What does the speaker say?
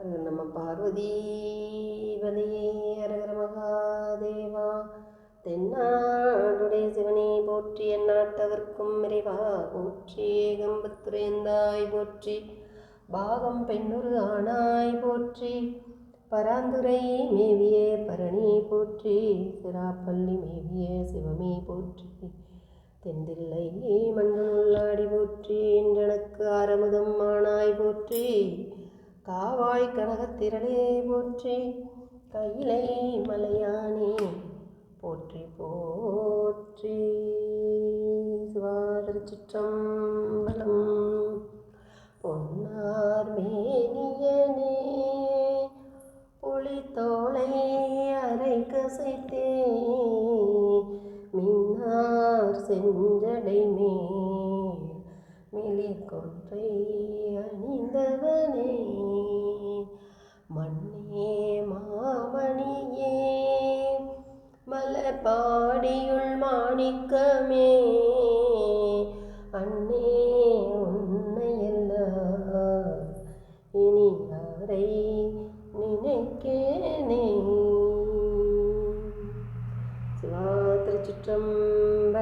அரகர நம பார்வதீபதியே அரகர மகாதேவா. தென்னாடுடைய சிவனே போற்றி, எந்நாட்டவர்க்கும் இறைவா போற்றி. ஏகம்பத்துரையந்தாய் போற்றி, பாகம் பெண்ணொரு ஆனாய் போற்றி. பராந்துரை மேவிய பரணி போற்றி, சிராப்பள்ளி மேவிய சிவமே போற்றி. தெந்தில்லை மண்ணுள்ளாடி போற்றி, என்றனக்கு ஆரமுதம் ஆனாய் போற்றி. காவாய் கனகத்திரளே போற்றி, கையிலை மலையானே போற்றி போற்றி. சிவா திருச்சிற்றம்பலம். பொன்னார் மேனியனே புலித்தோலை அரை கசைத்தே, மின்னார் செஞ்சடை மேல் மெலிகொன்றை அணிந்தவனே, மண்ணே மாமணியே மலபாடியுள் மாணிக்கமே, அன்னே உன்னையெல்லாம் இனி யாரை நினைக்கேனே. சிவா திருச்சிற்றம்பலம்.